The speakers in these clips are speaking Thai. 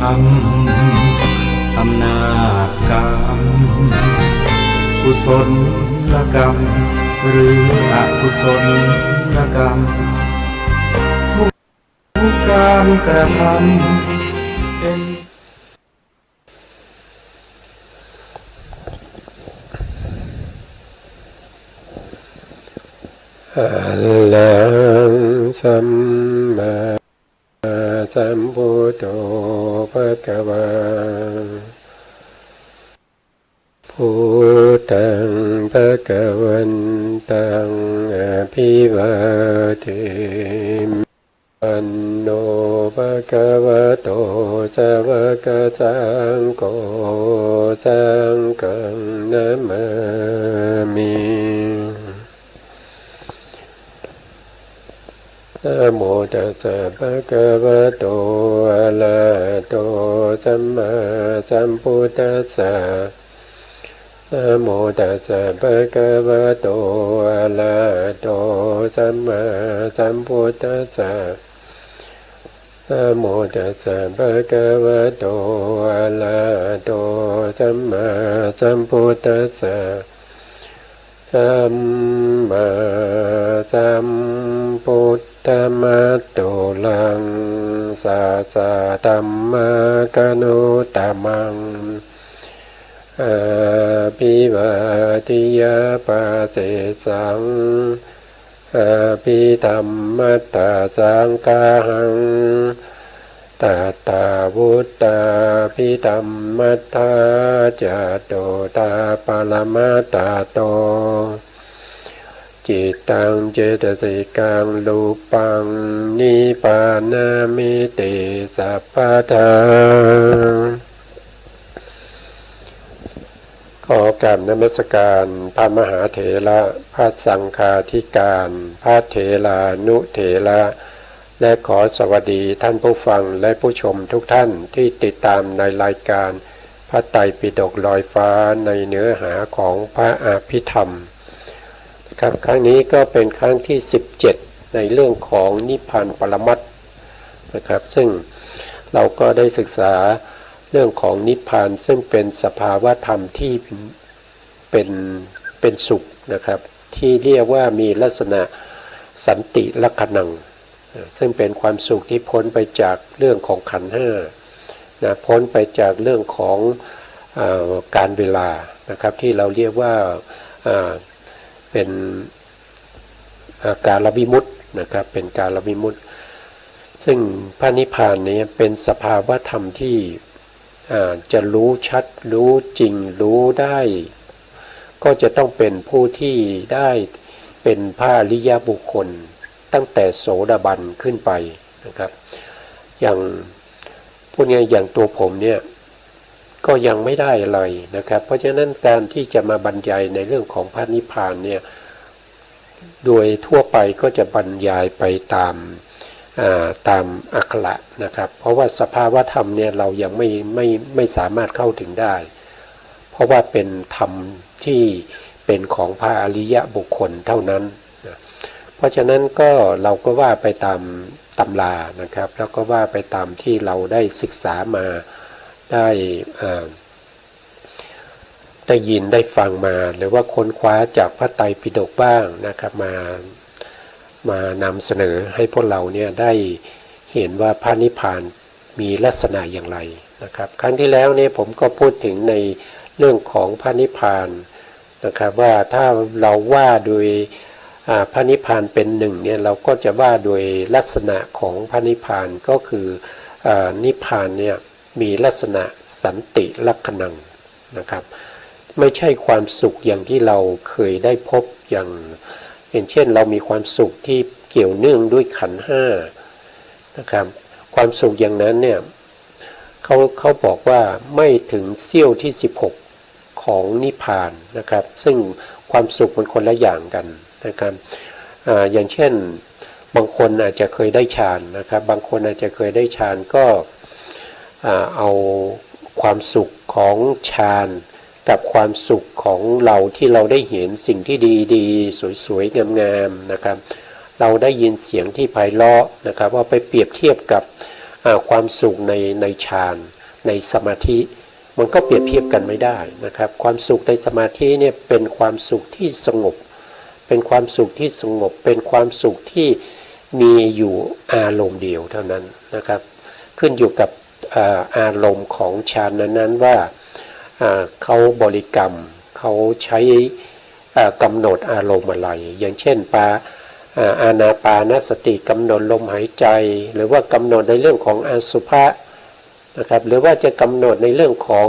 ำอำนาจกรรมกุศลกรรมหรืออกุศลกรรมทุกการกระทำเป็นอะระหังสัมมาสัมพุทโธภะคะวาพุทธังภะคะวันตังอะภิวาเทมิปันโนภะคะวะโตสาวกสังโฆสังฆังนะมามินะโมตัสสะภะคะวะโตอะระหะโตสัมมาสัมพุทธัสสะนะโมตัสสะภะคะวะโตอะระหะโตสัมมาสัมพุทธัสสะนะโมตัสสะภะคะวะโตอะระหะโตสัมมาสัมพุทธัสสะสัมมาสัมพุทธมัตตุลังสัสสะธัมมกนุตตมังอาภิวาทิยาปัสสิสังอาภิธรรมัตตสังฆังตัตตาวุตตาภิธรรมัตถาจัตโตตาปรมัตตโตจิตตังเจตสิกังรูปังนิพพานามิติสัพพทาขอกราบนมัสการพระมหาเถระพระสังฆาธิการพระเถรานุเถระและขอสวัสดีท่านผู้ฟังและผู้ชมทุกท่านที่ติดตามในรายการพระไตรปิฎกลอยฟ้าในเนื้อหาของพระอภิธรรมครับครั้งนี้ก็เป็นครั้งที่17ในเรื่องของนิพพานปรมัตถ์นะครับซึ่งเราก็ได้ศึกษาเรื่องของนิพพานซึ่งเป็นสภาวะธรรมที่เป็นสุขนะครับที่เรียกว่ามีลักษณะสันติลักขณังซึ่งเป็นความสุขที่พ้นไปจากเรื่องของขันธ์ห้านะพ้นไปจากเรื่องของการเวลานะครับที่เราเรียกว่าเป็นการวิมุตตินะครับเป็นการวิมุตติซึ่งพระนิพพานนี้เป็นสภาวะธรรมที่จะรู้ชัดรู้จริงรู้ได้ก็จะต้องเป็นผู้ที่ได้เป็นพระอริยบุคคลตั้งแต่โสดาบันขึ้นไปนะครับอย่างพวกนี้อย่างตัวผมเนี่ยก็ยังไม่ได้อะไรนะครับเพราะฉะนั้นการที่จะมาบรรยายในเรื่องของพระนิพพานเนี่ยโดยทั่วไปก็จะบรรยายไปตามอักขระนะครับเพราะว่าสภาวะธรรมเนี่ยเรายังไม่สามารถเข้าถึงได้เพราะว่าเป็นธรรมที่เป็นของพระอริยบุคคลเท่านั้นนะเพราะฉะนั้นก็เราก็ว่าไปตามตำรานะครับแล้วก็ว่าไปตามที่เราได้ศึกษามาได้ยินได้ฟังมาหรือว่าค้นคว้าจากพระไตรปิฎกบ้างนะครับมานำเสนอให้พวกเราเนี่ยได้เห็นว่าพระนิพพานมีลักษณะอย่างไรนะครับครั้งที่แล้วเนี่ยผมก็พูดถึงในเรื่องของพระนิพพานนะครับว่าถ้าเราว่าโดยพระนิพพานเป็นหนึ่งเนี่ยเราก็จะว่าโดยลักษณะของพระนิพพานก็คือนิพพานเนี่ยมีลักษณะสันติลักขณังนะครับไม่ใช่ความสุขอย่างที่เราเคยได้พบอย่างเช่นเรามีความสุขที่เกี่ยวเนื่องด้วยขันธ์ห้านะครับความสุขอย่างนั้นเนี่ยเขาบอกว่าไม่ถึงเสี้ยวที่16ของนิพพานนะครับซึ่งความสุขมันคนละอย่างกันนะครับอย่างเช่นบางคนอาจจะเคยได้ฌานนะครับบางคนอาจจะเคยได้ฌานก็เอาความสุขของฌานกับความสุขของเราที่เราได้เห็นสิ่งที่ดีๆสวยๆงามๆนะครับเราได้ยินเสียงที่ไพเราะนะครับว่าไปเปรียบเทียบกับ ความสุขในฌานในสมาธิมันก็เปรียบเทียบกันไม่ได้นะครับความสุขในสมาธิเนี่ยเป็นความสุขที่สงบเป็นความสุขที่สงบเป็นความสุขที่มีอยู่อารมณ์เดียวเท่านั้นนะครับขึ้นอยู่กับอารมณ์ของฌานนั้นๆว่าเขาบริกรรมเขาใช้กำหนดอารมณ์อะไรอย่างเช่นอานาปานสติกำหนดลมหายใจหรือว่ากำหนดในเรื่องของอสุภะนะครับหรือว่าจะกำหนดในเรื่องของ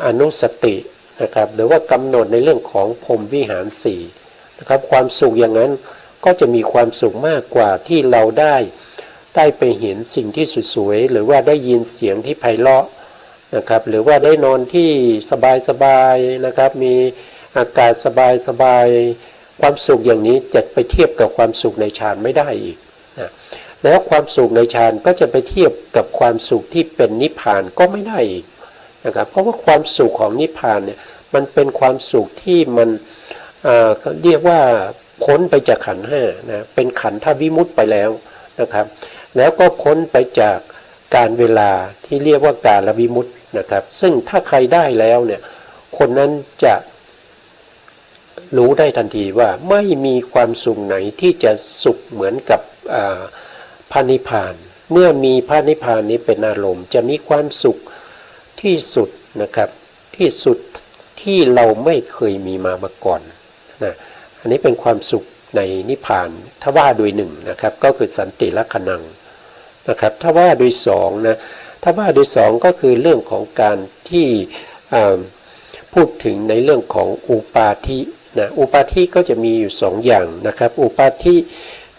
อนุสตินะครับหรือว่ากำหนดในเรื่องของพรหมวิหารสี่นะครับความสุขอย่างนั้นก็จะมีความสุขมากกว่าที่เราได้ไปเห็นสิ่งที่สวยๆหรือว่าได้ยินเสียงที่ไพเราะนะครับหรือว่าได้นอนที่สบายๆนะครับมีอากาศสบายๆความสุขอย่างนี้จะไปเทียบกับความสุขในฌานไม่ได้อีกนะแล้วความสุขในฌานก็จะไปเทียบกับความสุขที่เป็นนิพพานก็ไม่ได้อีกนะครับเพราะว่าความสุขของนิพพานเนี่ยมันเป็นความสุขที่มันเรียกว่าพ้นไปจากขันธ์ห้านะเป็นขันธวิมุตติไปแล้วนะครับแล้วก็พ้นไปจากการเวลาที่เรียกว่ากาลวิมุตตินะครับซึ่งถ้าใครได้แล้วเนี่ยคนนั้นจะรู้ได้ทันทีว่าไม่มีความสุขไหนที่จะสุขเหมือนกับพระนิพพานเมื่อมีพระนิพพานนี้เป็นอารมณ์จะมีความสุขที่สุดนะครับที่สุดที่เราไม่เคยมีมาก่อนนะอันนี้เป็นความสุขในนิพพานถ้าว่าโดยหนึ่งนะครับก็คือสันติลักขณังนะครับถ้าว่าโดยสองนะถ้าว่าโดยสองก็คือเรื่องของการที่พูดถึงในเรื่องของอุปาทินะอุปาทิก็จะมีอยู่สองอย่างนะครับอุปาทิ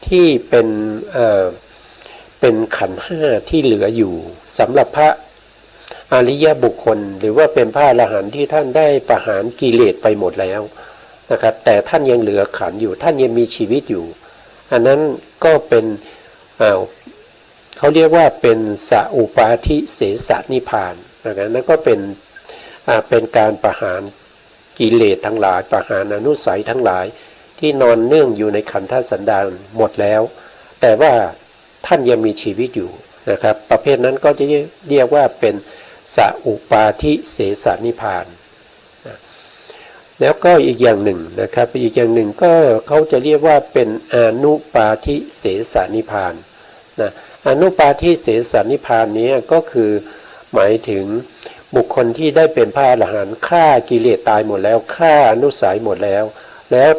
ที่เป็นขันธ์ห้าที่เหลืออยู่สำหรับพระอริยบุคคลหรือว่าเป็นพระอรหันต์ที่ท่านได้ประหารกิเลสไปหมดแล้วนะครับแต่ท่านยังเหลือขันธ์อยู่ท่านยังมีชีวิตอยู่อันนั้นก็เป็นเขาเรียกว่าเป็นสัอุปาทิเสสนิพพานนะครับนั่นก็เป็นการประหารกิเลสทั้งหลายประหารอนุสัยทั้งหลายที่นอนเนื่องอยู่ในขันธสันดานหมดแล้วแต่ว่าท่านยังมีชีวิตอยู่นะครับประเภทนั้นก็จะเรียกว่าเป็นสัอุปาทิเสสนิพพานแล้วก็อีกอย่างหนึ่งนะครับอีกอย่างหนึ่งก็เขาจะเรียกว่าเป็นอนุปาทิเสสนิพพานนะอนุปาทิเสสนิพพานนี้ก็คือหมายถึงบุคคลที่ได้เป็นพระอรหันต์ฆ่ากิเลสตายหมดแล้วฆ่าอนุสัยหมดแล้ว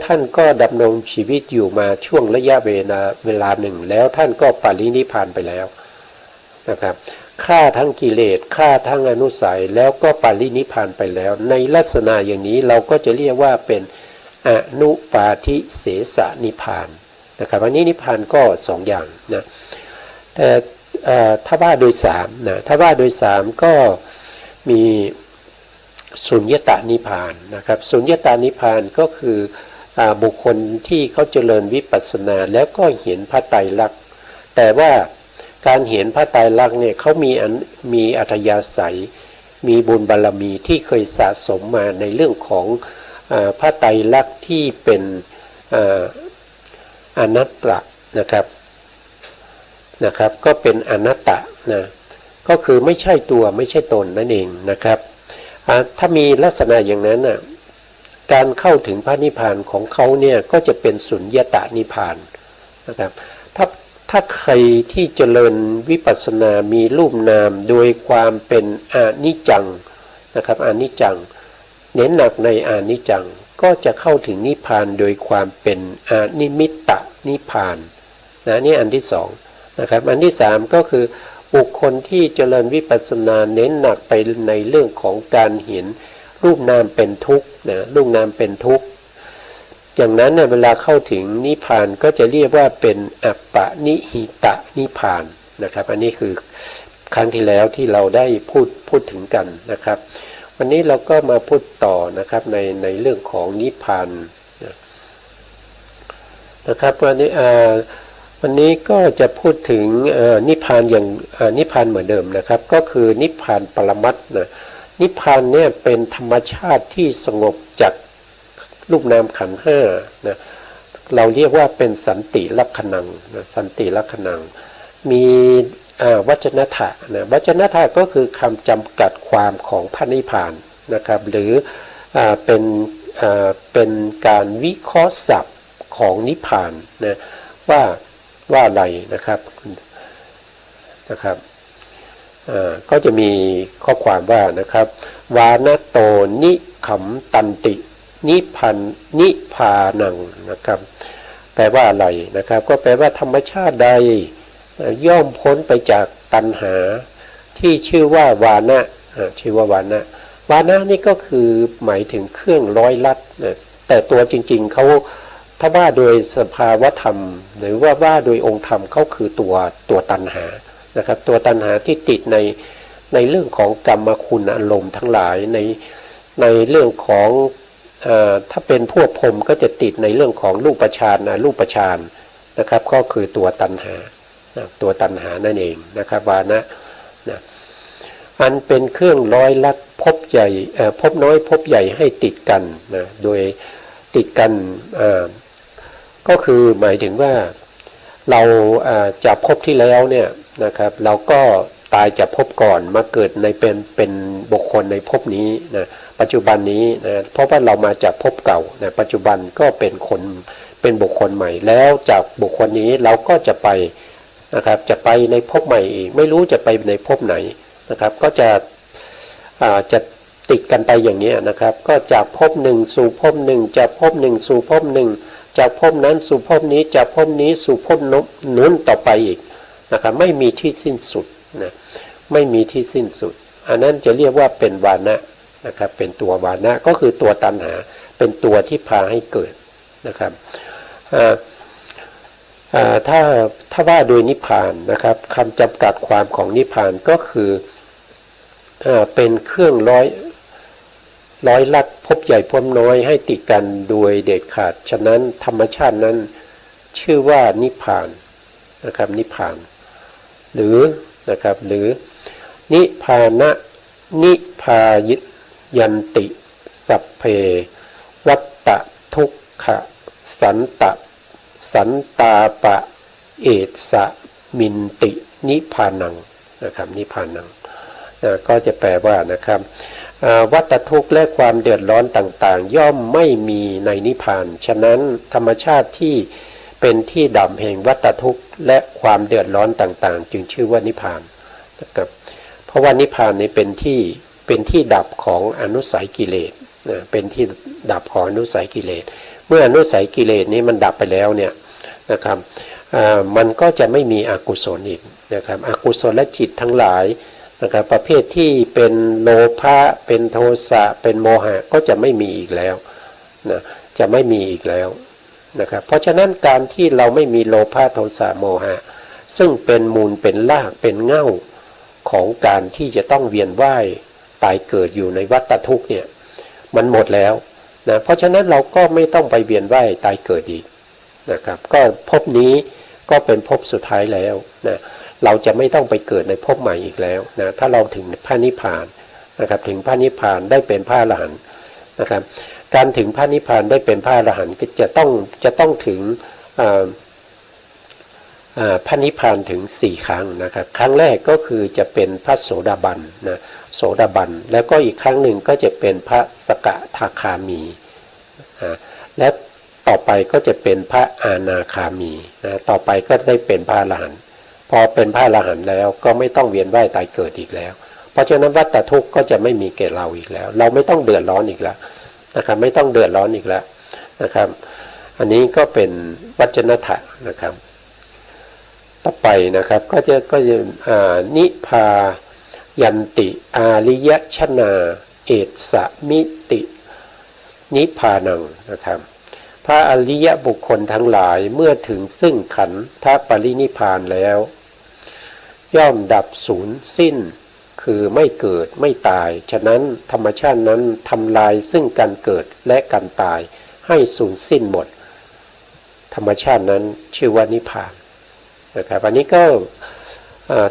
ท่านก็ดำรงชีวิตอยู่มาช่วงระยะเวลาหนึ่งแล้วท่านก็ปรินิพพานไปแล้วนะครับฆ่าทั้งกิเลสฆ่าทั้งอนุสัยแล้วก็ปรินิพพานไปแล้วในลักษณะอย่างนี้เราก็จะเรียกว่าเป็นอนุปาทิเสสนิพพานนะครับอันนี้นิพพานก็สองอย่างนะแต่ถ้าว่าโดยสามนะถ้าว่าโดยสามก็มีสุญญตานิพพานนะครับสุญญตานิพพานก็คือบุคคลที่เขาเจริญวิปัสสนาแล้วก็เห็นพระไตรลักษณ์แต่ว่าการเห็นพระไตรลักษณ์เนี่ยเขามีอัธยาศัยมีบุญบารมีที่เคยสะสมมาในเรื่องของพระไตรลักษณ์ที่เป็นอนัตตะนะครับก็เป็นอนัตตะนะก็คือไม่ใช่ตัวไม่ใช่ตนนั่นเองนะครับถ้ามีลักษณะอย่างนั้นน่ะการเข้าถึงพระนิพพานของเขาเนี่ยก็จะเป็นสุญญตานิพพานนะครับถ้าใครที่เจริญวิปัสสนามีรูปนามโดยความเป็นอนิจจังนะครับอนิจจังเน้นหนักในอนิจจังก็จะเข้าถึงนิพพานโดยความเป็นอนิมิตตนิพพานนะนี่อันที่สองนะครับอันที่สามก็คือบุคคลที่เจริญวิปัสสนาเน้นหนักไปในเรื่องของการเห็นรูปนามเป็นทุกข์นะรูปนามเป็นทุกข์อย่างนั้นเนี่ยเวลาเข้าถึงนิพพานก็จะเรียกว่าเป็นอัปปนิหิตะนิพพานนะครับอันนี้คือครั้งที่แล้วที่เราได้พูดถึงกันนะครับวันนี้เราก็มาพูดต่อนะครับในเรื่องของนิพพานนะครับวันนี้ก็จะพูดถึงนิพพานอย่างนิพพานเหมือนเดิมนะครับก็คือนิพพานปรมัตถ์นะนิพพานเนี่ยเป็นธรรมชาติที่สงบจากรูปนามขันธ์ห้านะเราเรียกว่าเป็นสันติลักขณังนะสันติลักขณังมี วจนะถะนะวจนะถะก็คือคำจำกัดความของพระนิพพานนะครับหรือเป็นการวิเคราะห์ศัพท์ของนิพพานนะว่าอะไรนะครับก็จะมีข้อความว่านะครับวานะโตนิขำตันตินิพานังนะครับแปลว่าอะไรนะครับก็แปลว่าธรรมชาติใดย่อมพ้นไปจากตัณหาที่ชื่อว่าวานะชื่อว่าวานะนี่ก็คือหมายถึงเครื่องร้อยลัดนะแต่ตัวจริงๆเขาถ้าว่าโดยสภาวธรรมหรือว่าโดยองค์ธรรมเขาคือตัวตัณหานะครับตัวตัณหาที่ติดในเรื่องของกรรมคุณอารมณ์ทั้งหลายในเรื่องของถ้าเป็นพวกพรหมก็จะติดในเรื่องของรูปฌานรูปฌานนะครับก็คือตัวตัณหานั่นเองนะครับวานะอันเป็นเครื่องร้อยลัดภพใหญ่ภพน้อยภพใหญ่ให้ติดกันนะโดยติดกันก็คือหมายถึงว่าเราจากภพที่แล้วเนี่ยนะครับเราก็ตายจากภพก่อนมาเกิดในเป็นบุคคลในภพนี้นะปัจจุบันนี้นะเพราะว่าเรามาจากภพเก่านะปัจจุบันก็เป็นบุคคลใหม่แล้วจากบุคคลนี้เราก็จะไปนะครับจะไปในภพใหม่อีกไม่รู้จะไปในภพไหนนะครับก็จะติดกันไปอย่างนี้นะครับก็จากภพหนึ่งสู่ภพหนึ่งจากภพหนึ่งสู่ภพหนึ่งจากภพนั้นสู่ภพนี้จากภพนี้สู่ภพนู้นต่อไปอีกนะครับไม่มีที่สิ้นสุดนะไม่มีที่สิ้นสุดอันนั้นจะเรียกว่าเป็นวานะนะครับเป็นตัววานะก็คือตัวตัณหาเป็นตัวที่พาให้เกิดนะครับถ้าว่าโดยนิพพานนะครับคำจำกัดความของนิพพานก็คือเป็นเครื่องร้อยลัดภพใหญ่ภพน้อยให้ติดกันโดยเด็ดขาดฉะนั้นธรรมชาตินั้นชื่อว่านิพพานนะครับนิพพานหรือนิพพานะนิพพายันติสัพเพวัตตะทุกขะสันตาปะเอสะมินตินิพพานังนะครับนิพพานังก็จะแปลว่านะครับวัฏทุกข์และความเดือดร้อนต่างๆย่อมไม่มีในนิพพานฉะนั้นธรรมชาติที่เป็นที่ดับแห่งวัฏทุกข์และความเดือดร้อนต่างๆจึงชื่อว่านิพพานนะครับเพราะว่านิพพานนี้เป็นที่ดับของอนุสัยกิเลสนะเป็นที่ดับของอนุสัยกิเลสเมื่ออนุสัยกิเลสนี้มันดับไปแล้วเนี่ยนะครับมันก็จะไม่มีอกุศลอีกนะครับอกุศลจิตทั้งหลายนะครับประเภทที่เป็นโลภะเป็นโทสะเป็นโมหะก็จะไม่มีอีกแล้วนะจะไม่มีอีกแล้วนะครับเพราะฉะนั้นการที่เราไม่มีโลภะโทสะโมหะซึ่งเป็นมูลเป็นรากเป็นเง่าของการที่จะต้องเวียนว่ายตายเกิดอยู่ในวัฏทุกข์เนี่ยมันหมดแล้วนะเพราะฉะนั้นเราก็ไม่ต้องไปเวียนว่ายตายเกิดอีกนะครับก็ภพนี้ก็เป็นภพสุดท้ายแล้วนะเราจะไม่ต้องไปเกิดในภพใหม่อีกแล้วนะถ้าเราถึงพระนิพพานนะครับถึงพระนิพพานได้เป็นพระอรหันต์นะครับการถึงพระนิพพานได้เป็นพระอรหันต์ก็จะต้องถึงพระนิพพานถึง4ครั้งนะครับครั้งแรกก็คือจะเป็นพระโสดาบันนะโสดาบันแล้วก็อีกครั้งหนึ่งก็จะเป็นพระสกทาคามีและต่อไปก็จะเป็นพระอนาคามีนะต่อไปก็ได้เป็นพระอรหันต์พอเป็นพระอรหันต์แล้วก็ไม่ต้องเวียนว่ายตายเกิดอีกแล้วเพราะฉะนั้นวัฏทุกข์ก็จะไม่มีแก่เราอีกแล้วเราไม่ต้องเดือดร้อนอีกแล้วนะครับไม่ต้องเดือดร้อนอีกแล้วนะครับอันนี้ก็เป็นวจนะถะนะครับต่อไปนะครับก็จะนิพพายันติอาริยชนาเอสะมิตินิพพานังนะครับพระอริยบุคคลทั้งหลายเมื่อถึงซึ่งขันธปรินิพพานแล้วย่อมดับสูญสิ้นคือไม่เกิดไม่ตายฉะนั้นธรรมชาตินั้นทำลายซึ่งการเกิดและการตายให้สูญสิ้นหมดธรรมชาตินั้นชื่อว่านิพพานนะครับอันนี้ก็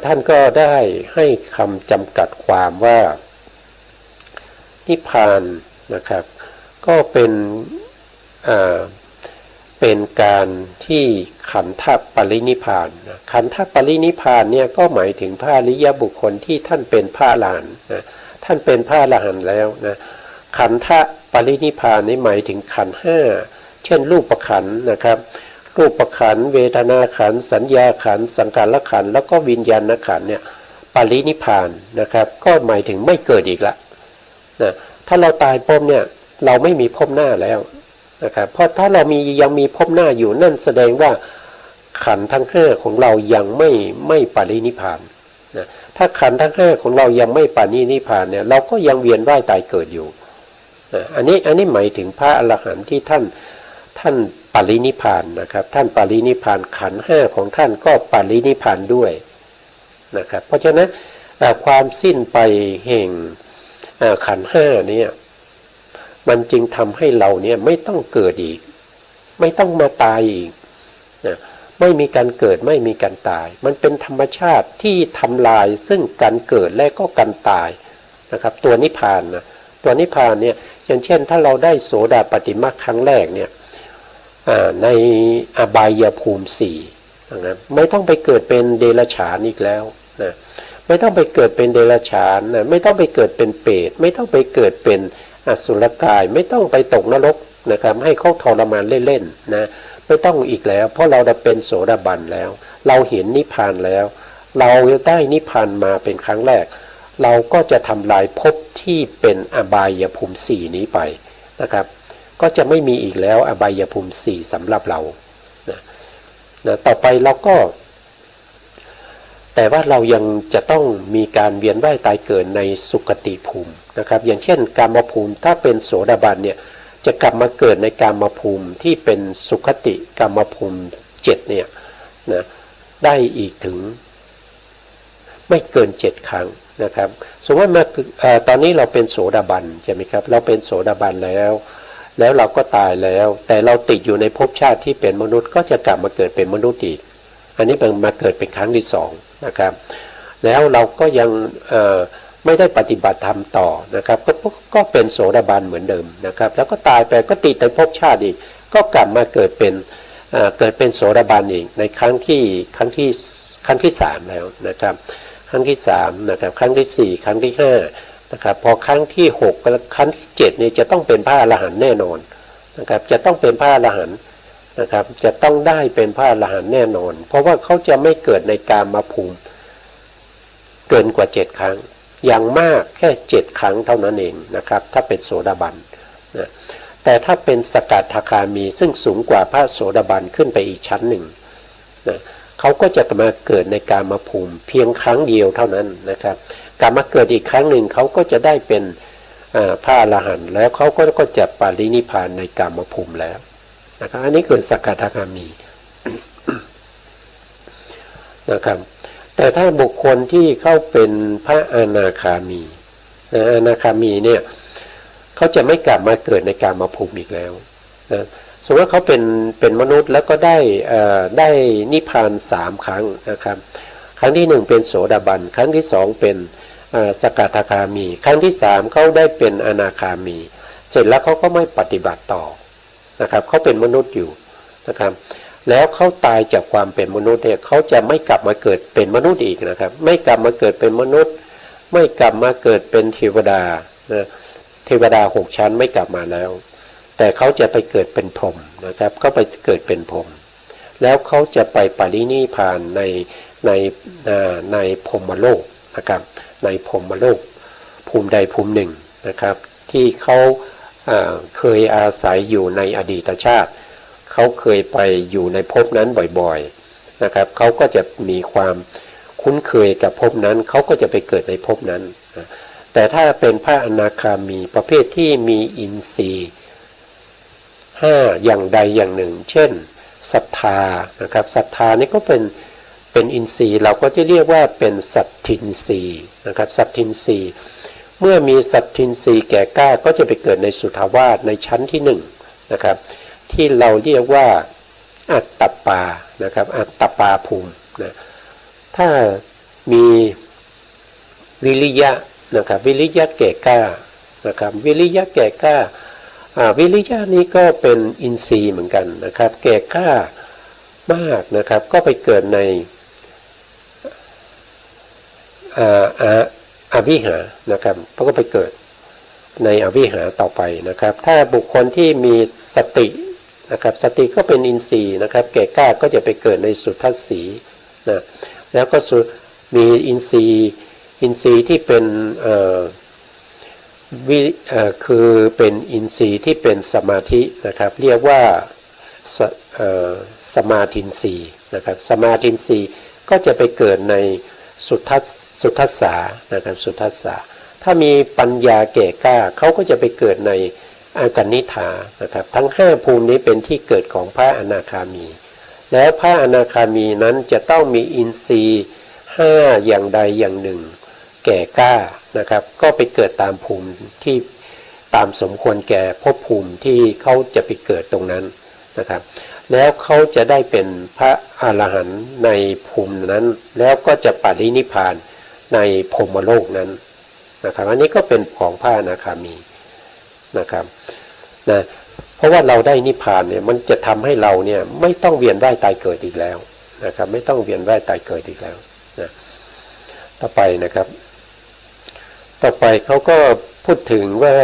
ท่านก็ได้ให้คำจำกัดความว่านิพพานนะครับก็เป็น เป็นการที่ขันธปรินิพพานนะขันธปรินิพพานเนี่ยก็หมายถึงพระอริยบุคคลที่ท่านเป็นพระอรหันต์นะท่านเป็นพระอรหันต์แล้วนะขันธปรินิพพานนี่หมายถึงขันธ์ห้าเช่นรูปขันธ์นะครับรูปขันธ์เวทนาขันธ์สัญญาขันธ์สังขารขันธ์แล้วก็วิญญาณขันธ์เนี่ยปรินิพพานนะครับก็หมายถึงไม่เกิดอีกละนะถ้าเราตายปุ๊บเนี่ยเราไม่มีภพหน้าแล้วนะครับเพราะถ้าเรายังมีภพหน้าอยู่นั่นแสดงว่าขันธ์ทั้งห้าของเรายังไม่ปรินิพพานนะถ้าขันธ์ทั้งห้าของเรายังไม่ปรินิพพานเนี่ยเราก็ยังเวียนว่ายตายเกิดอยู่นะอันนี้หมายถึงพระอรหันต์ที่ท่านปรินิพพานนะครับท่านปรินิพพานขันธ์ห้าของท่านก็ปรินิพพานด้วยนะครับเพราะฉะนั้นความสิ้นไปแห่งขันธ์ห้าเนี่ยมันจึงทำให้เราเนี่ยไม่ต้องเกิดอีกไม่ต้องมาตายอีกนะไม่มีการเกิดไม่มีการตายมันเป็นธรรมชาติที่ทำลายซึ่งการเกิดและก็การตายนะครับตัวนิพพานนะตัวนิพพานเนี่ยอย่างเช่นถ้าเราได้โสดาปัตติมรรคครั้งแรกเนี่ยในอบายภูมิสี่นะไม่ต้องไปเกิดเป็นเดรัจฉานอีกแล้วนะไม่ต้องไปเกิดเป็นเดรัจฉานนะไม่ต้องไปเกิดเป็นเปรตไม่ต้องไปเกิดเป็นอสุรกายไม่ต้องไปตกนรกนะครับให้เขาทรมานเล่นๆนะไม่ต้องอีกแล้วเพราะเราได้เป็นโสดาบันแล้วเราเห็นนิพพานแล้วเราได้นิพพานมาเป็นครั้งแรกเราก็จะทำลายภพที่เป็นอบายภูมิสี่นี้ไปนะครับก็จะไม่มีอีกแล้วอบายภูมิสี่สำหรับเรานะต่อไปเราก็แต่ว่าเรายังจะต้องมีการเวียนว่ายตายเกิดในสุคติภูมินะครับอย่างเช่นกามภูมิถ้าเป็นโสดาบันเนี่ยจะกลับมาเกิดในกามภูมิที่เป็นสุคติกามภูมิ7เนี่ยนะได้อีกถึงไม่เกิน7ครั้งนะครับสมมติว่าตอนนี้เราเป็นโสดาบันใช่ไหมครับเราเป็นโสดาบันแล้วเราก็ตายแล้วแต่เราติดอยู่ในภพชาติที่เป็นมนุษย์ก็จะกลับมาเกิดเป็นมนุษย์อีกอันนี้เป็นมาเกิดเป็นครั้งที่2นะครับแล้วเราก็ยังไม่ได้ปฏิบัติธรรมต่อนะครับก็เป็นโสดาบันเหมือนเดิมนะครับแล้วก็ตายไปก็ติดในภพชาติอีกก็กลับมาเกิดเป็นโสดาบันอีกในครั้งที่3แล้วนะครับครั้งที่3นะครับครั้งที่4ครั้งที่5นะครับพอครั้งที่6กับครั้งที่7นี่จะต้องเป็นพระอรหันต์แน่นอนนะครับจะต้องเป็นพระอรหันต์นะครับจะต้องได้เป็นพระอรหันต์แน่นอนเพราะว่าเขาจะไม่เกิดในกามภูมิเกินกว่า7ครั้งอย่างมากแค่7ครั้งเท่านั้นเองนะครับถ้าเป็นโสดาบันนะแต่ถ้าเป็นสกทาคามีซึ่งสูงกว่าพระโสดาบันขึ้นไปอีกชั้นหนึ่งนะเขาก็จะมาเกิดในกามภูมิเพียงครั้งเดียวเท่านั้นนะครับกลับมาเกิดอีกครั้งหนึ่งเขาก็จะได้เป็นพระอรหันต์แล้วเขาก็จะปรินิพพานในกามภูมิแล้วนะครับอันนี้คือสกทาคามี นะครับแต่ถ้าบุคคลที่เข้าเป็นพระอนาคามีอนาคามีเนี่ยเขาจะไม่กลับมาเกิดในกามภูมิอีกแล้วนะสมมติว่าเขาเป็นมนุษย์แล้วก็ได้นิพพาน3ครั้งนะครับครั้งที่1เป็นโสดาบันครั้งที่2เป็นสกทาคามีครั้งที่3เขาได้เป็นอนาคามีเสร็จแล้วเขาก็ไม่ปฏิบัติต่อนะครับเขาเป็นมนุษย์อยู่นะครับแล้วเขาตายจากความเป็นมนุษย์เนี่ยเขาจะไม่กลับมาเกิดเป็นมนุษย์อีกนะครับไม่กลับมาเกิดเป็นมนุษย์ไม่กลับมาเกิดเป็นเทวดานะเทวดา6ชั้นไม่กลับมาแล้วแต่เขาจะไปเกิดเป็นพรหมนะครับเขาไปเกิดเป็นพรหมแล้วเขาจะไปปรินิพพานในพรหมโลกนะครับในพรหมโลกภูมิใดภูมิหนึ่งนะครับที่เขาเคยอาศัยอยู่ในอดีตชาติเขาเคยไปอยู่ในภพนั้นบ่อยๆนะครับเขาก็จะมีความคุ้นเคยกับภพนั้นเขาก็จะไปเกิดในภพนั้นแต่ถ้าเป็นพระอนาคามีประเภทที่มีอินทรีย์5อย่างใดอย่างหนึ่งเช่นศรัทธานะครับศรัทธานี่ก็เป็นอินทรีย์เราก็จะเรียกว่าเป็นสัตทินทรีย์นะครับสัตทินทรีย์เมื่อมีสัตทินทรีย์แก่กล้าก็จะไปเกิดในสุทธาวาสในชั้นที่1นะครับที่เราเรียกว่าอัตตปานะครับอัตตปาภูมินะถ้ามีวิริยะนะครับวิริยะแก่กล้านะครับวิริยะแก่กล้า วิริยะนี้ก็เป็นอินทรีย์เหมือนกันนะครับแก่กล้ามากนะครับก็ไปเกิดในอวิหานะครับเขาก็ไปเกิดในอวิหาต่อไปนะครับถ้าบุคคลที่มีสตินะครับสติก็เป็นอินทรีย์นะครับแก่กล้าก็จะไปเกิดในสุทัสสีนะแล้วก็มีอินทรีย์ที่เป็นคือเป็นอินทรีย์ที่เป็นสมาธินะครับเรียกว่าสมาธินทรีย์นะครับสมาธินทรีย์ก็จะไปเกิดในสุทัสสานะครับสุทัสสาถ้ามีปัญญาแก่กล้าเขาก็จะไปเกิดในอาการนิฐานะครับทั้ง5ภูมินี้เป็นที่เกิดของพระอนาคามีแล้วพระอนาคามีนั้นจะต้องมีอินทรีย์5อย่างใดอย่างหนึ่งแก่กล้านะครับก็ไปเกิดตามภูมิที่ตามสมควรแก่ภพภูมิที่เขาจะไปเกิดตรงนั้นนะครับแล้วเขาจะได้เป็นพระอรหันต์ในภูมินั้นแล้วก็จะปรินิพพานในพรหมโลกนั้นนะครับอันนี้ก็เป็นของพระอนาคามีนะครับนะเพราะว่าเราได้นิพพานเนี่ยมันจะทำให้เราเนี่ยไม่ต้องเวียนว่ายตายเกิดอีกแล้วนะครับไม่ต้องเวียนว่ายตายเกิดอีกแล้วนะต่อไปนะครับต่อไปเขาก็พูดถึงว่า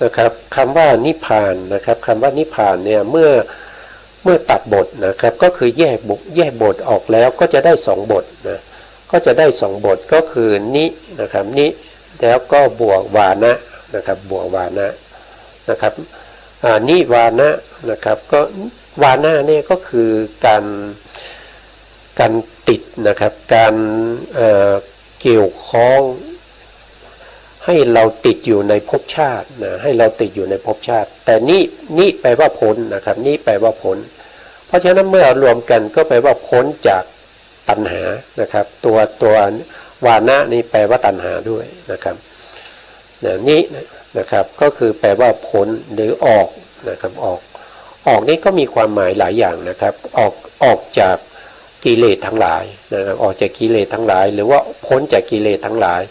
นะครับคำว่านิพพานนะครับคำว่านิพพานเนี่ยเมื่อตัดบทนะครับก็คือแยกบทออกแล้วก็จะได้2บทนะก็จะได้2บทก็คือนินะครับนิแล้วก็บวกวานะนะครับบวกวานะนะครับนิวานะนะครับก็วานะเนี่ยก็คือการติดนะครับการเกี่ยวข้องให้เราติดอยู่ในภพชาตินะให้เราติดอยู่ในภพชาติแต่นี่แปลว่าพ้นนะครับนี่แปลว่าพ้นเพราะฉะนั้นเมื่อรวมกันก็แปลว่าพ้นจากตัณหานะครับตัววานะนี่แปลว่าตัณหาด้วยนะครับนี่นะครับก็คือแปลว่าพ้นหรือออกนะครับออกนี่ก็มีความหมายหลายอย่างนะครับออกจากกิเลสทั้งหลายนะครับออกจากกิเลสทั้งหลายหรือว่าพ้นจากกิเลสทั้งหลาย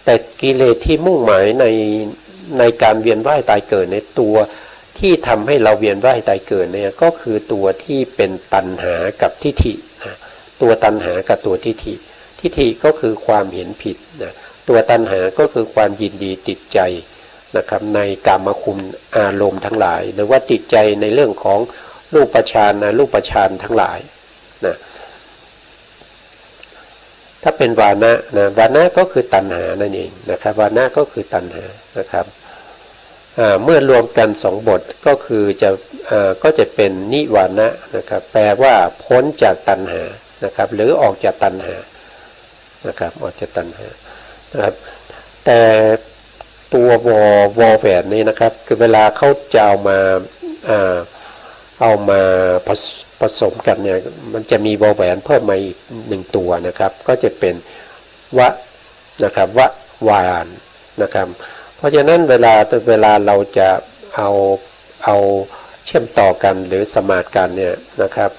แต่กิเลสที่มุ่งหมายในการเวียนว่ายตายเกิดในตัวที่ทำให้เราเวียนว่ายตายเกิดเนี่ยก็คือตัวที่เป็นตัณหากับทิฏฐินะตัวตัณหากับตัวทิฏฐิก็คือความเห็นผิดนะตัวตัณหาก็คือความยินดีติดใจนะครับในกามคุณอารมณ์ทั้งหลายหรือว่าติดใจในเรื่องของรูปฌานรูปฌานทั้งหลายนะถ้าเป็นวานะนะวานะก็คือตัณหานั่นเองนะครับวานะก็คือตัณหานะครับเมื่อรวมกัน2บทก็คือก็จะเป็นนิวานะนะครับแปลว่าพ้นจากตัณหานะครับหรือออกจากตัณหานะครับออกจากตัณหานะครับแต่ตัววอแหวนนี่นะครับคือเวลาเขาจะเอามาผสมกันเนี่ยมันจะมีวอแหวนเพิ่มมาอีก1ตัวนะครับก็จะเป็นวะนะครับวานนะครับเพราะฉะนั้นเวลาเราจะเอาเชื่อมต่อกันหรือสมาร์ทกันเนี่ยนะครับ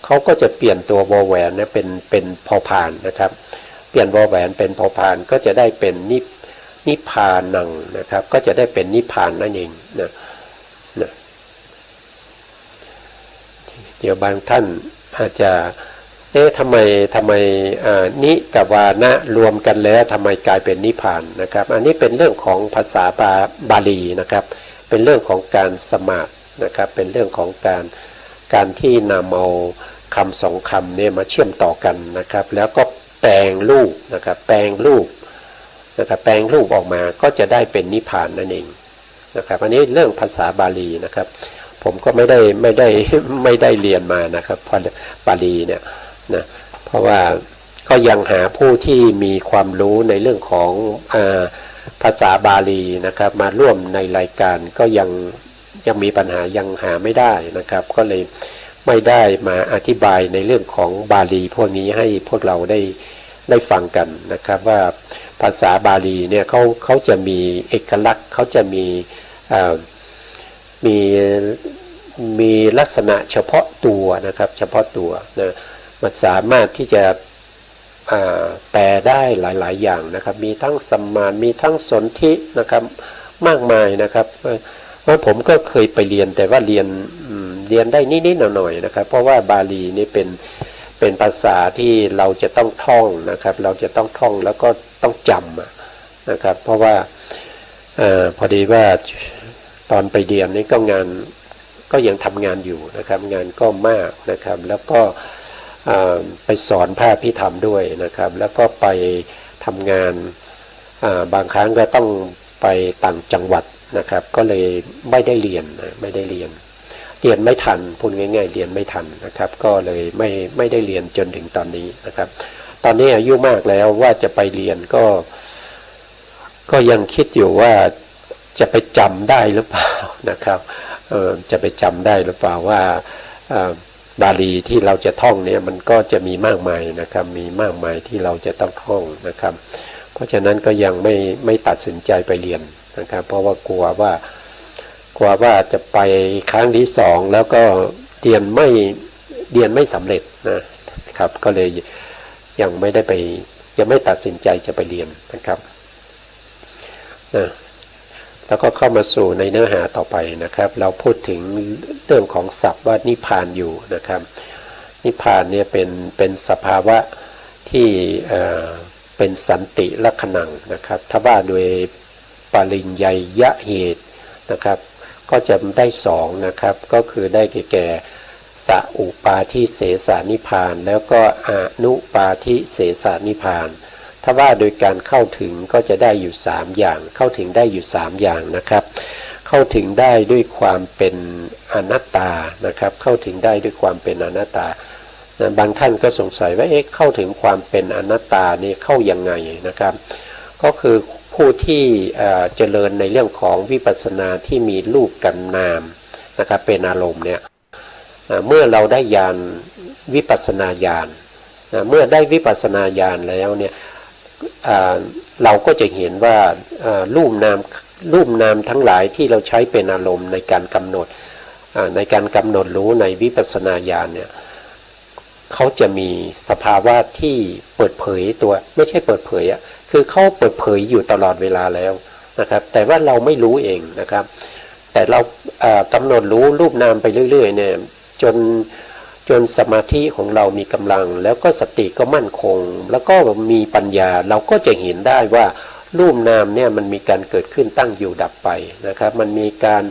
เขาก็จะเปลี่ยนตัววอแหวนเนี่ยเป็นพอพานนะครับเปลี่ยนวอแหวนเป็นพอพานก็จะได้เป็นนิพพานังนะครับก็จะได้เป็นนิพพานนั่นเองนะเดี๋ยวบางท่านอาจจะทำไมนิกับวานะรวมกันแล้วทำไมกลายเป็นนิพพานนะครับอันนี้เป็นเรื่องของภาษาบาลีนะครับเป็นเรื่องของการสมาธินะครับเป็นเรื่องของการที่นำเอาคำ2คำเนี่ยมาเชื่อมต่อกันนะครับแล้วก็แปลงรูปนะครับแปลงรูปออกมาก็จะได้เป็นนิพพานนั่นเองนะครับอันนี้เรื่องภาษาบาลีนะครับผมก็ไม่ได้เรียนมานะครับบาลีเนี่ยนะเพราะว่าก็ยังหาผู้ที่มีความรู้ในเรื่องของภาษาบาลีนะครับมาร่วมในรายการก็ยังมีปัญหายังหาไม่ได้นะครับก็เลยไม่ได้มาอธิบายในเรื่องของบาลีพวกนี้ให้พวกเราได้ฟังกันนะครับว่าภาษาบาลีเนี่ยเขาจะมีเอกลักษณ์เขาจะมีลักษณะเฉพาะตัวนะครับเฉพาะตัวนะมันสามารถที่จะแปลได้หลายๆอย่างนะครับมีทั้งสัมมามีทั้งสนธินะครับมากมายนะครับ ว่าผมก็เคยไปเรียนแต่ว่าเรียนได้นิดๆหน่อยๆนะครับเพราะว่าบาลีนี่เป็นภาษาที่เราจะต้องท่องนะครับเราจะต้องท่องแล้วก็ต้องจำนะครับเพราะว่าพอดีว่าตอนไปเรียนนี่ก็งานก็ยังทำงานอยู่นะครับงานก็มากนะครับแล้วก็ไปสอนภาคพิธรรมด้วยนะครับแล้วก็ไปทำงานบางครั้งก็ต้องไปต่างจังหวัดนะครับก็เลยไม่ได้เรียนไม่ทันพูดง่ายๆเรียนไม่ทันนะครับก็เลยไม่ได้เรียนจนถึงตอนนี้นะครับตอนนี้อายุมากแล้วว่าจะไปเรียนก็ยังคิดอยู่ว่าจะไปจำได้หรือเปล่านะครับจะไปจำได้หรือเปล่าว่าบาลีที่เราจะท่องเนี่ยมันก็จะมีมากมายนะครับมีมากมายที่เราจะต้องท่องนะครับเพราะฉะนั้นก็ยังไม่ตัดสินใจไปเรียนนะครับเพราะว่ากลัวว่าจะไปครั้งที่สองแล้วก็เรียนไม่สำเร็จนะครับก็เลยยังไม่ตัดสินใจจะไปเรียนนะครับแล้วก็เข้ามาสู่ในเนื้อหาต่อไปนะครับเราพูดถึงเรื่องของศัพท์ว่านิพพานอยู่นะครับนิพพานเนี่ยเป็นสภาวะที่เป็นสันติลักขณังนะครับถ้าว่าโดยปริญญายะเหตุนะครับก็จะได้สองนะครับก็คือได้แก่สัอุปาทิเสสนิพพานแล้วก็อนุปาทิเสสนิพพานถ้าว่าโดยการเข้าถึงก็จะได้อยู่3อย่างเข้าถึงได้อยู่3อย่างนะครับเข้าถึงได้ด้วยความเป็นอนัตตานะครับเข้าถึงได้ด้วยความเป็นอนัตตาบางท่านก็สงสัยว่าเข้าถึงความเป็นอนัตตานี่เข้ายังไงนะครับก็คือผู้ที่เจริญในเรื่องของวิปัสสนาที่มีรูปกับนามนะครับเป็นอารมณ์เนี่ยเมื่อเราได้ญาณวิปัสสนาญาณเมื่อได้วิปัสสนาญาณแล้วเนี่ยเราก็จะเห็นว่ารูปนามทั้งหลายที่เราใช้เป็นอารมณ์ในการกำหนดรู้ในวิปัสสนาญาณเนี่ยเขาจะมีสภาวะที่เปิดเผยตัวไม่ใช่เปิดเผยคือเขาเปิดเผยอยู่ตลอดเวลาแล้วนะครับแต่ว่าเราไม่รู้เองนะครับแต่เรากำหนดรู้รูปนามไปเรื่อยๆเนี่ยจนสมาธิของเรามีกำลังแล้วก็สติก็มั่นคงแล้วก็มีปัญญาเราก็จะเห็นได้ว่ารูปนามเนี่ยมันมีการเกิดขึ้นตั้งอยู่ดับไปนะครับมันมีการ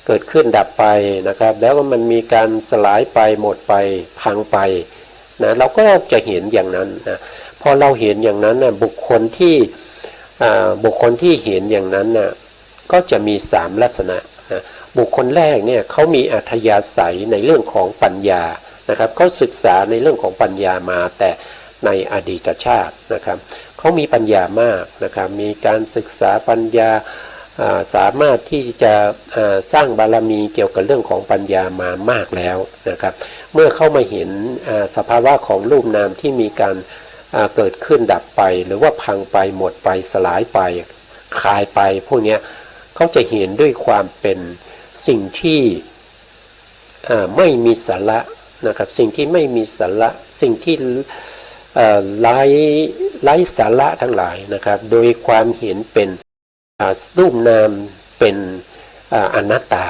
เกิดขึ้นดับไปนะครับแล้วก็มันมีการสลายไปหมดไปพังไปนะเราก็จะเห็นอย่างนั้นนะพอเราเห็นอย่างนั้นนะบุคคลที่เห็นอย่างนั้นนะก็จะมี3ลักษณะนะบุคคลแรกเนี่ยเขามีอัธยาศัยในเรื่องของปัญญานะครับเขาศึกษาในเรื่องของปัญญามาแต่ในอดีตชาตินะครับเขามีปัญญามากนะครับมีการศึกษาปัญญาสามารถที่จะสร้างบารมีเกี่ยวกับเรื่องของปัญญามามากแล้วนะครับเมื่อเข้ามาเห็นสภาวะของรูปนามที่มีการเกิดขึ้นดับไปหรือว่าพังไปหมดไปสลายไปคลายไปพวกนี้เขาจะเห็นด้วยความเป็นสิ่งที่ไม่มีสาระนะครับสิ่งที่ไม่มีสาระสิ่งที่ไร้สาระทั้งหลายนะครับโดยความเห็นเป็นรูปนามเป็นอนัตตา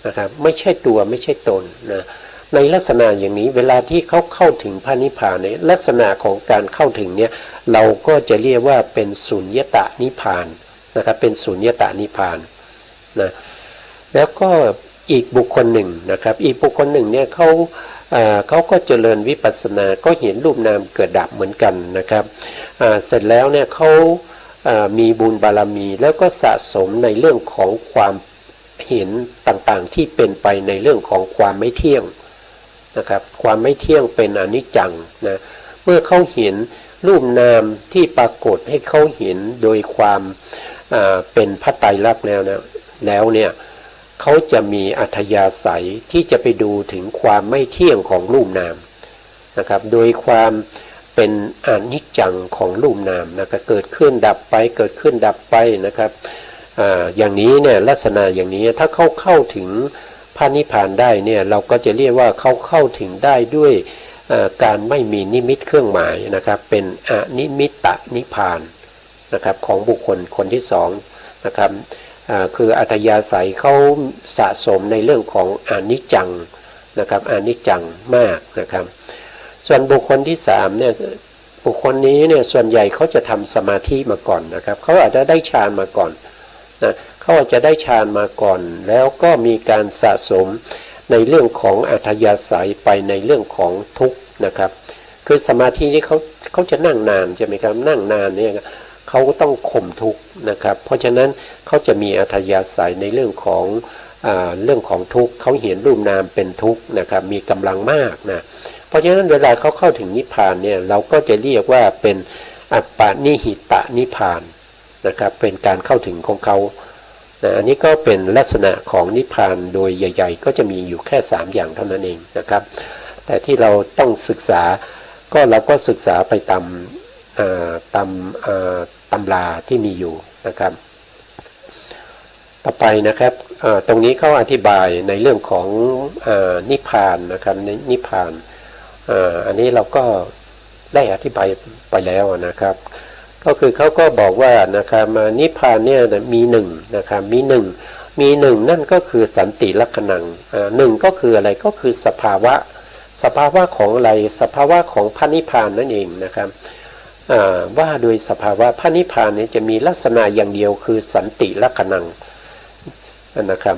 นะครับไม่ใช่ตัวไม่ใช่ตนนะในลักษณะอย่างนี้เวลาที่เขาเข้าถึงพระนิพพานในลักษณะของการเข้าถึงเนี่ยเราก็จะเรียกว่าเป็นสุญญตานิพพานนะครับเป็นสุญญตานิพพานนะแล้วก็อีกบุคคลหนึ่งนะครับอีกบุคคลหนึ่งเนี่ยเขาก็เจริญวิปัสสนาก็เห็นรูปนามเกิดดับเหมือนกันนะครับเสร็จแล้วเนี่ยเขามีบุญบารมีแล้วก็สะสมในเรื่องของความเห็นต่างๆที่เป็นไปในเรื่องของความไม่เที่ยงนะครับความไม่เที่ยงเป็นอนิจจังนะเมื่อเขาเห็นรูปนามที่ปรากฏให้เขาเห็นโดยความเป็นพระไตรลักษณ์แล้วเนี่ยเขาจะมีอัธยาศัยที่จะไปดูถึงความไม่เที่ยงของรูปนามนะครับโดยความเป็นอนิจจังของรูปนามนะครับเกิดขึ้นดับไปเกิดขึ้นดับไปนะครับอย่างนี้เนี่ยลักษณะอย่างนี้ถ้าเขาเข้าถึงพระนิพพานได้เนี่ยเราก็จะเรียกว่าเขาเข้าถึงได้ด้วยการไม่มีนิมิตเครื่องหมายนะครับเป็นอนิมิตตนิพพานนะครับของบุคคลคนที่2นะครับ คืออัธยาศัยเขาสะสมในเรื่องของอนิจจังนะครับอนิจจังมากนะครับส่วนบุคคลที่3เนี่ยบุคคลนี้เนี่ยส่วนใหญ่เขาจะทำสมาธิมาก่อนนะครับเขาอาจจะได้ฌานมาก่อนนะเขาอาจจะได้ฌานมาก่อนแล้วก็มีการสะสมในเรื่องของอัธยาศัยไปในเรื่องของทุกข์นะครับคือสมาธินี้เขาจะนั่งนานใช่ไหมครับนั่งนานเนี่ยเขาต้องข่มทุกข์นะครับเพราะฉะนั้นเขาจะมีอัธยาศัยในเรื่องของทุกข์เขาเห็นรูปนามเป็นทุกข์นะครับมีกำลังมากนะเพราะฉะนั้นเวลาเขาเข้าถึงนิพพานเนี่ยเราก็จะเรียกว่าเป็นอัปปานิหิตะนิพพานนะครับเป็นการเข้าถึงของเขานะอันนี้ก็เป็นลักษณะของนิพพานโดยใหญ่ๆก็จะมีอยู่แค่3อย่างเท่านั้นเองนะครับแต่ที่เราต้องศึกษาก็เราก็ศึกษาไปตำราที่มีอยู่นะครับต่อไปนะครับตรงนี้เขาอธิบายในเรื่องของนิพพานนะครับนิพพานอันนี้เราก็ได้อธิบายไปแล้วนะครับก็คือเขาก็บอกว่านะครับนิพพานเนี่ยมี1นะครับมีหนึ่งนั่นก็คือสันติลักขณังหนึ่งก็คืออะไรก็คือสภาวะของอะไรสภาวะของพระนิพพานนั่นเองนะครับว่าโดยสภาวะพระนิพพานเนี่ยจะมีลักษณะอย่างเดียวคือสันติลักขณังนะครับ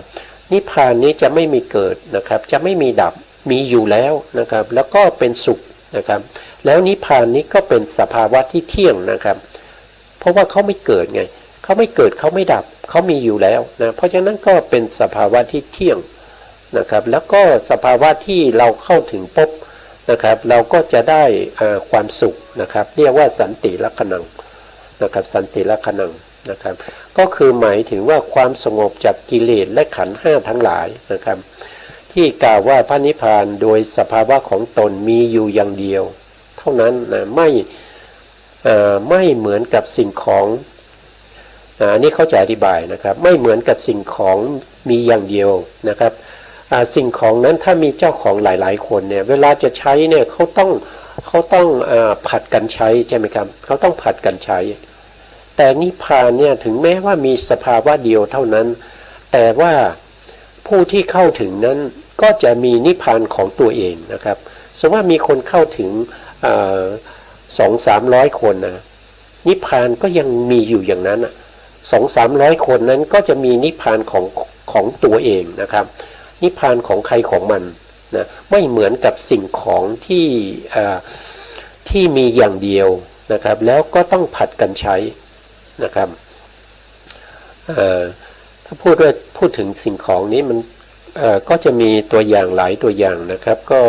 นิพพานนี้จะไม่มีเกิดนะครับจะไม่มีดับมีอยู่แล้วนะครับแล้วก็เป็นสุขนะครับแล้วนิพพานนี้ก็เป็นสภาวะที่เที่ยงนะครับเพราะว่าเขาไม่เกิดไงเขาไม่เกิดเขาไม่ดับเขามีอยู่แล้วนะเพราะฉะนั้นก็เป็นสภาวะที่เที่ยงนะครับแล้วก็สภาวะที่เราเข้าถึงปุ๊บนะครับเราก็จะได้ความสุขนะครับเรียกว่าสันติลักขณังนะครับสันติลักขณังนะครับก็คือหมายถึงว่าความสงบจากกิเลสและขันธ์5ทั้งหลายนะครับที่กล่าวว่าพระนิพพานโดยสภาวะของตนมีอยู่อย่างเดียวเท่านั้นนะไม่เหมือนกับสิ่งของอันนี้เขาจะอธิบายนะครับไม่เหมือนกับสิ่งของมีอย่างเดียวนะครับสิ่งของนั้นถ้ามีเจ้าของหลายๆคนเนี่ยเวลาจะใช้เนี่ยเขาต้องผัดกันใช้ใช่ไหมครับเขาต้องผัดกันใช้แต่นิพพานเนี่ยถึงแม้ว่ามีสภาวะเดียวเท่านั้นแต่ว่าผู้ที่เข้าถึงนั้นก็จะมีนิพพานของตัวเองนะครับสมมติว่ามีคนเข้าถึง200-300 คนนะนิพพานก็ยังมีอยู่อย่างนั้น200-300 คนนั้นก็จะมีนิพพานของตัวเองนะครับนิพพานของใครของมันนะไม่เหมือนกับสิ่งของที่มีอย่างเดียวนะครับแล้วก็ต้องผัดกันใช้นะครับถ้าพูดถึงสิ่งของนี้มันก็จะมีตัวอย่างหลายตัวอย่างนะครับก็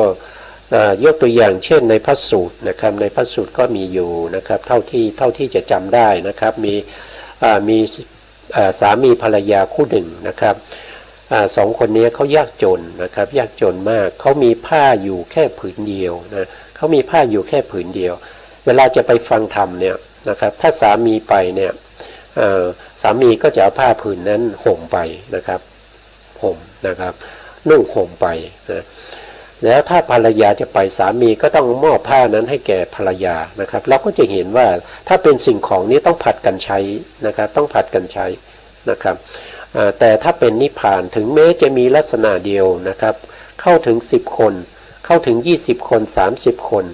ยกตัวอย่างเช่นในพระสูตรนะครับในพระสูตรก็มีอยู่นะครับเท่าที่จะจำได้นะครับมีสามีภรรยาคู่หนึ่งนะครับสองคนนี้เขายากจนนะครับยากจนมากเขามีผ้าอยู่แค่ผืนเดียวนะเขามีผ้าอยู่แค่ผืนเดียวเวลาจะไปฟังธรรมเนี่ยนะครับถ้าสามีไปเนี่ยสามีก็จะเอาผ้าผืนนั้นห่มไปนะครับห่มนะครับนุ่งห่มไปนะแล้วถ้าภรรยาจะไปสามีก็ต้องมอบผ้านั้นให้แก่ภรรยานะครับเราก็จะเห็นว่าถ้าเป็นสิ่งของนี้ต้องผัดกันใช้นะครับต้องผัดกันใช้นะครับแต่ถ้าเป็นนิพพานถึงแม้จะมีลักษณะเดียวนะครับเข้าถึง10 คนเข้าถึง20 คน30 คน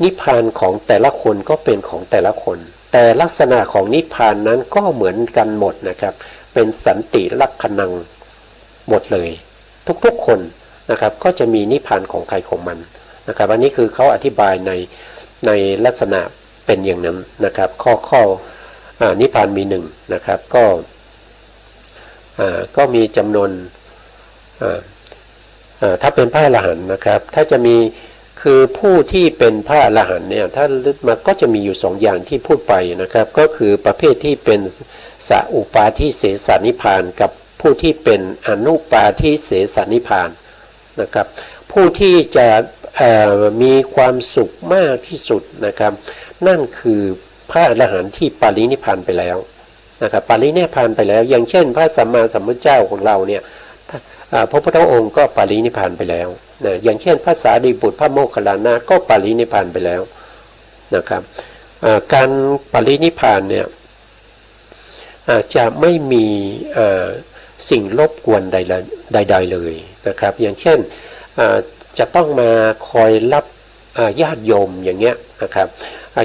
นิพพานของแต่ละคนก็เป็นของแต่ละคนแต่ลักษณะของนิพพานนั้นก็เหมือนกันหมดนะครับเป็นสันติลักขณังหมดเลยทุกๆคนนะครับก็จะมีนิพพานของใครของมันนะครับอันนี้คือเขาอธิบายในลักษณะเป็นอย่างนั้นนะครับข้อนิพพานมี1นะครับก็มีจำนวนถ้าเป็นพระอรหันต์นะครับถ้าจะมีคือผู้ที่เป็นพระอรหันต์เนี่ยถ้าลึกมาก็จะมีอยู่2อย่างที่พูดไปนะครับก็คือประเภทที่เป็นสัอุปาทิเสสนิพพานกับผู้ที่เป็นอนุปาทิเสสนิพพานนะครับผู้ที่จะมีความสุขมากที่สุดนะครับนั่นคือพระอรหันต์ที่ปรินิพพานไปแล้วนะครับปรินิพพานไปแล้วอย่างเช่นพระสัมมาสัมพุทธเจ้าของเราเนี่ยพระพุทธองค์ก็ปรินิพพานไปแล้วนะอย่างเช่นพระสารีบุตรพระโมคคัลลานะก็ปรินิพพานไปแล้วนะครับการปรินิพพานเนี่ย จะไม่มีสิ่งรบกวนใดๆเลยนะครับอย่างเช่นจะต้องมาคอยรับญาติโยมอย่างเงี้ยนะครับ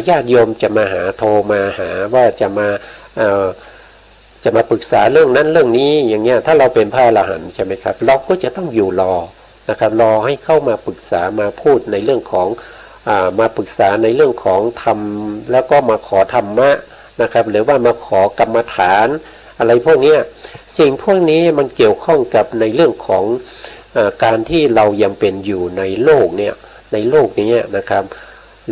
ญาติโยมจะมาหาโทรมาหาว่าจะมาปรึกษาเรื่องนั้นเรื่องนี้อย่างเงี้ยถ้าเราเป็นพระอรหันต์ใช่ไหมครับเราก็จะต้องอยู่รอนะครับรอให้เข้ามาปรึกษามาพูดในเรื่องของมาปรึกษาในเรื่องของธรรมแล้วก็มาขอธรรมะนะครับหรือว่ามาขอกรรมฐานอะไรพวกนี้สิ่งพวกนี้มันเกี่ยวข้องกับในเรื่องของการที่เรายังเป็นอยู่ในโลกเนี่ยในโลกนี้นะครับ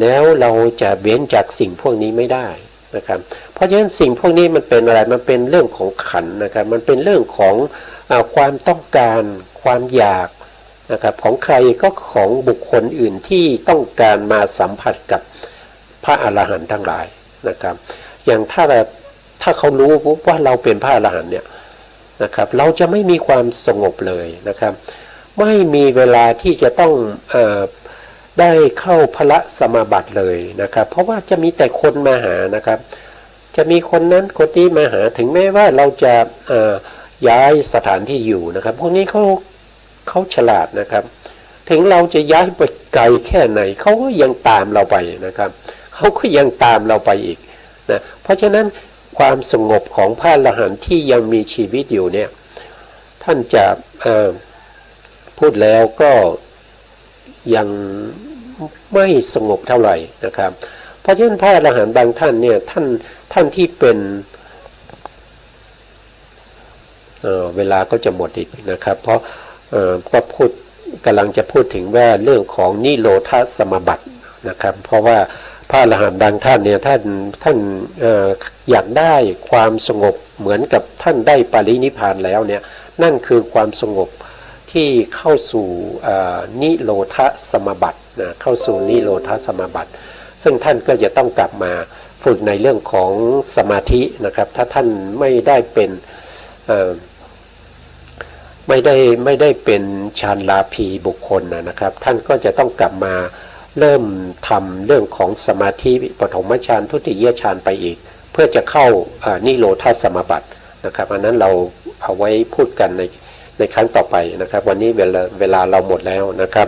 แล้วเราจะเว้นจากสิ่งพวกนี้ไม่ได้นะครับเพราะฉะนั้นสิ่งพวกนี้มันเป็นอะไรมันเป็นเรื่องของขันธ์นะครับมันเป็นเรื่องของความต้องการความอยากนะครับของใครก็ของบุคคลอื่นที่ต้องการมาสัมผัสกับพระอรหันต์ทั้งหลายนะครับอย่างถ้าเขารู้ว่าเราเป็นพระอรหันต์เนี่ยนะครับเราจะไม่มีความสงบเลยนะครับไม่มีเวลาที่จะต้องได้เข้าพระสมาบัติเลยนะครับเพราะว่าจะมีแต่คนมาหานะครับจะมีคนนั้นคนนี้มาหาถึงแม้ว่าเราจะย้ายสถานที่อยู่นะครับพวกนี้เขาฉลาดนะครับถึงเราจะย้ายไปไกลแค่ไหนเขาก็ยังตามเราไปนะครับเขาก็ยังตามเราไปอีกนะเพราะฉะนั้นความสงบของพระอรหันต์ที่ยังมีชีวิตอยู่เนี่ยท่านจะพูดแล้วก็ยังไม่สงบเท่าไหร่นะครับเพราะฉะนั้นพระอรหันต์บางท่านเนี่ยท่านที่เป็นเวลาก็จะหมดอีกนะครับเพราะก็กำลังจะพูดถึงว่าเรื่องของนิโรธสมาบัตินะครับเพราะว่าพระอรหันต์บางท่านเนี่ยท่านอยากได้ความสงบเหมือนกับท่านได้ปรินิพพานแล้วเนี่ยนั่นคือความสงบที่เข้าสู่นิโรธสมาบัตินะเข้าสู่นิโรธสมาบัติซึ่งท่านก็จะต้องกลับมาฝึกในเรื่องของสมาธินะครับถ้าท่านไม่ได้เป็นไม่ได้เป็นฌานลาภีบุคคลนะครับท่านก็จะต้องกลับมาเริ่มทำเรื่องของสมาธิปฐมฌานทุติยฌานไปอีกเพื่อจะเข้านิโรธสมาบัตินะครับอันนั้นเราเอาไว้พูดกันในครั้งต่อไปนะครับวันนี้เวลาเราหมดแล้วนะครับ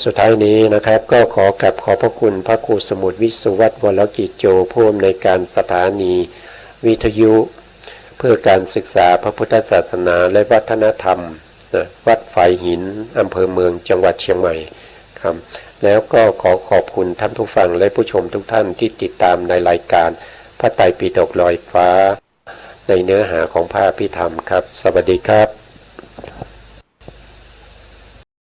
สุดท้ายนี้นะครับก็ขอกราบขอบพระคุณพระครูสมุทรวิสุวัฒน์วรกิจโจผู้อำนวยการสถานีวิทยุเพื่อการศึกษาพระพุทธศาสนาและวัฒนธรรมวัดไฟหินอำเภอเมืองจังหวัดเชียงใหม่ครับแล้วก็ขอบคุณท่านผู้ฟังและผู้ชมทุกท่านที่ติดตามในรายการพระไตรปิฎกลอยฟ้าในเนื้อหาของพระอภิธรรมครับสวัสดีครับ